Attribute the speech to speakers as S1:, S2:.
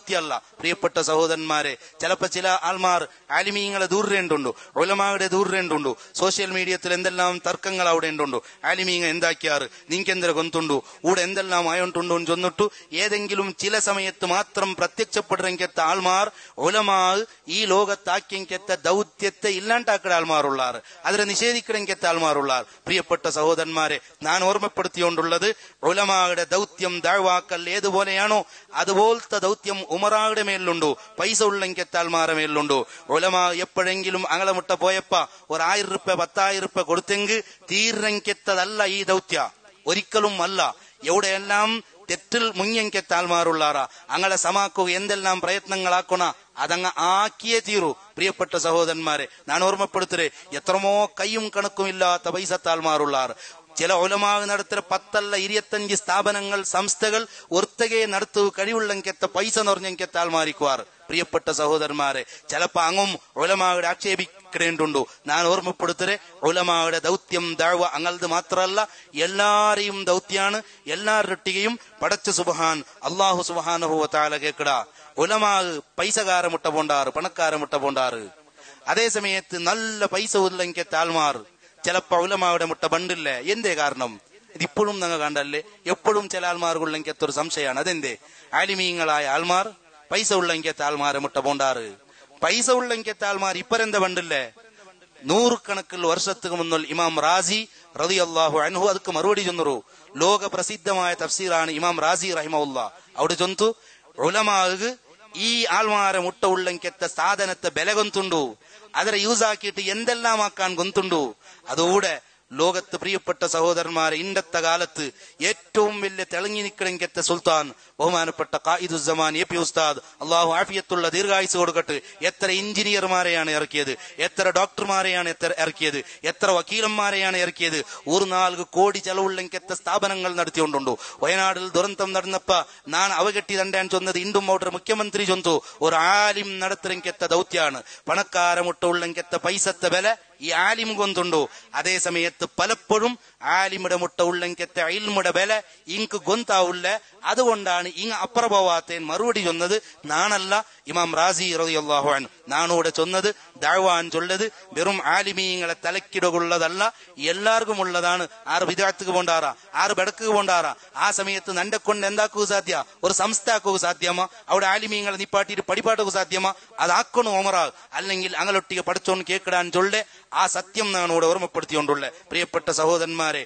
S1: ദൗത്യമല്ല. പ്രിയപ്പെട്ട സഹോദരന്മാരെ, ചിലപ്പോ ചില ആൾമാർ ആലിമീങ്ങളെ ദൂരേണ്ടുണ്ടു, ഉലമായുടെ ദൂരേണ്ടുണ്ടു. സോഷ്യൽ മീഡിയത്തിൽ എന്തെല്ലാം തർക്കങ്ങൾ അവിടെ ഉണ്ടുണ്ടു. ആലിമീങ്ങ എന്താക്കിയാറ്, നിങ്ങക്കെന്തര ഗൊന്തുണ്ടു, ഊടെ എന്തെല്ലാം ആയോണ്ടുണ്ടു എന്ന് ചൊന്നിട്ടു ഏതെങ്കിലും ചില സമയത്ത് മാത്രം പ്രത്യക്ഷപ്പെടുന്നെങ്കെത്ത ആൾമാർ ഉലമാ ഈ ലോകത്താക്കിയെങ്കെത്ത ദൗത്യത്തെ ഇല്ലാണ്ടാക്കട ആൾമാറുള്ളാറ്, അതിനെ നിഷേധിക്കണമെങ്കെത്ത ആൾമാറുള്ളാർ. പ്രിയപ്പെട്ട സഹോദരന്മാരെ, ഞാൻ ഓർമ്മപ്പെടുത്തിക്കൊണ്ടുള്ളത്, ഉലമായുടെ ദൗത്യം ദഅ്വാക്കൽ ഏതുപോലെയാണോ അതുപോലത്തെ ദൗത്യം ഉമറായുടെ മേലുണ്ടു, പൈസ ഉള്ളെങ്കെത്ത ആൾമാരുടെ മേലുണ്ടു. ഉലമാ എപ്പോഴെങ്കിലും അങ്ങളെ മുട്ട പോയപ്പ ഒരു 1000 രൂപ 10,000 രൂപ കൊടുത്തെങ്കിൽ തീർന്നെങ്കെത്തതല്ല ഈ ദൗത്യ, ഒരിക്കലും അല്ല. എവിടെയെല്ലാം തെറ്റിൽ മുങ്ങിയെങ്കെത്ത ആൾമാറുള്ളാറ അങ്ങളെ സമാക്കുക എന്തെല്ലാം പ്രയത്നങ്ങളാക്കണ അതങ്ങ് ആക്കിയേ തീരൂ. പ്രിയപ്പെട്ട സഹോദരന്മാരെ, ഞാൻ ഓർമ്മപ്പെടുത്തരേ, എത്രമോ കയ്യും കണക്കുമില്ലാത്ത പൈസത്താൾമാറുള്ളാർ. ചില ഉലമാ നടത്തുന്ന 10 അല്ല 25 സ്ഥാപനങ്ങൾ സംസ്ഥകൾ ഒർത്തകെ നടത്തു കഴിവുള്ളെങ്കെത്ത പൈസ നിറഞ്ഞെങ്കെത്ത ആൾമാരിക്കുവാർ. പ്രിയപ്പെട്ട സഹോദരന്മാരെ, ചിലപ്പോ അങ്ങും ഉലമായുടെ ആക്ഷേപിക്കേണ്ടുണ്ടു. ഞാൻ ഓർമ്മപ്പെടുത്തരെ, ഉലമായുടെ ദൗത്യം ദഅ്വ അങ്ങളത് മാത്രമല്ല, എല്ലാരെയും ദൗത്യാണ്. എല്ലാവരുടെയും പടച്ച സുബ്ഹാൻ അല്ലാഹു സുബ്ഹാനഹു വ തആല കേക്കട. ഉലമാ പൈസകാര മുട്ട പോണ്ടാറ്, പണക്കാര മുട്ട പോണ്ടാറ്. അതേ സമയത്ത് നല്ല പൈസ ഉള്ളെങ്കെത്ത ആൾമാർ ചിലപ്പോ ഉലമായുടെ മുട്ട ബണ്ടില്ലേ. എന്തേ കാരണം? ഇതിപ്പോഴും നിങ്ങൾ കണ്ടല്ലേ, എപ്പോഴും ചില ആൾമാർക്കുള്ളെങ്കെത്തൊരു സംശയമാണ്. അതെന്തേ? ആലിമീങ്ങളായ ആൾമാർ പൈസ ഉള്ളെങ്കെത്ത ആൾമാരെ മുട്ട പോണ്ടാറ്. പൈസ ഉള്ളെങ്കെത്ത ആൾമാർ ഇപ്പരെന്താ ബണ്ടില്ലേ? 100 കണക്കിൽ വർഷത്തുക്ക് മുന്നിൽ ഇമാം റാസി റളിയല്ലാഹു അൻഹു ಅದಕ್ಕೆ മറുപടി ചൊന്നു. ലോക പ്രസിദ്ധമായ തഫ്സീറാണ് ഇമാം റാസി റഹിമഹുല്ലാ. അവിടെ ചൊന്തു, ഉലമാക്ക് ഈ ആൾമാരെ മുട്ട ഉള്ളെങ്കെത്ത സാധനത്തെ ബല ഗൊന്തുണ്ടു, ಅದರ ಯೂಸ್ ಆಕಿಟ್ಟು എന്തെല്ലാം ആക്കാൻ ഗൊന്തുണ്ടു. അതുകൂടെ ലോകത്ത് പ്രിയപ്പെട്ട സഹോദരന്മാരെ, ഇന്നത്തെ കാലത്ത് ഏറ്റവും വലിയ തെളിഞ്ഞു നിൽക്കണമെങ്കെത്ത സുൽത്താൻ ബഹുമാനപ്പെട്ട ഖായിദുസ്സമാൻ എ.പി. ഉസ്താദ്, അള്ളാഹു ആഫിയത്തുള്ള ദീർഘായുസ് കൊടുക്കട്ടെ, എത്ര എഞ്ചിനീയർമാരെയാണ് ഇറക്കിയത്, എത്ര ഡോക്ടർമാരെയാണ് ഇറക്കിയത്, എത്ര വക്കീലന്മാരെയാണ് ഇറക്കിയത്. 4 കോടി ചെലവുള്ളെങ്കെത്ത സ്ഥാപനങ്ങൾ നടത്തിക്കൊണ്ടുണ്ടു. വയനാടിൽ ദുരന്തം നടന്നപ്പ ഞാൻ അവകെട്ടി തണ്ടാൻ ചൊന്നത് ഇണ്ടും ഔട്ടർ മുഖ്യമന്ത്രി ചൊന്തു, ഒരു ആലിം നടത്തലെങ്കെത്ത ദൗത്യാണ്. പണക്കാര മുട്ട ഉള്ളെങ്കെത്ത പൈസത്തെ ബല ഈ ആലിം ഗൊന്തുണ്ടു. അതേ സമയത്ത് പലപ്പോഴും ആലിമുടെ മുട്ട ഉള്ളെങ്കെത്ത ഇൽമുടെ ബല ഇങ്ക് ഗൊന്താവുള്ള. അതുകൊണ്ടാണ് ഇങ് അപ്രഭവാത്തേൻ മറുപടി ചൊന്നത് നാണല്ല, ഇമാം റാസി റളിയല്ലാഹു അൻഹു. നാണൂടെ ചൊന്നത് ദഅ്വാൻ ചൊല്ലത് വെറും ആലിമീങ്ങളെ തലക്കിടുകൊള്ളതല്ല, എല്ലാവർക്കും ഉള്ളതാണ്. 6 വിദഅത്ത് പോണ്ടാറാ, 6 ബെടക്ക് പോണ്ടാറാ. ആ സമയത്ത് നന്റെ കൊണ്ട് എന്താക്കുക സാധ്യ? ഒരു സംസ്ഥ ആക്കുക സാധ്യമാ? അവിടെ ആലിമീങ്ങളെ നിപ്പാട്ടിട്ട് പടിപ്പാട്ടുക സാധ്യമാ? അതാക്കണു ഒമറാ, അല്ലെങ്കിൽ അങ്ങലൊട്ടിಗೆ പഠിച്ചോണ്ട് കേക്കിടാൻ ചൊല്ലെ. ആ സത്യം നാണ് ഇവിടെ ഓർമ്മപ്പെടുത്തിക്കൊണ്ടുള്ള. പ്രിയപ്പെട്ട സഹോദരന്മാരെ,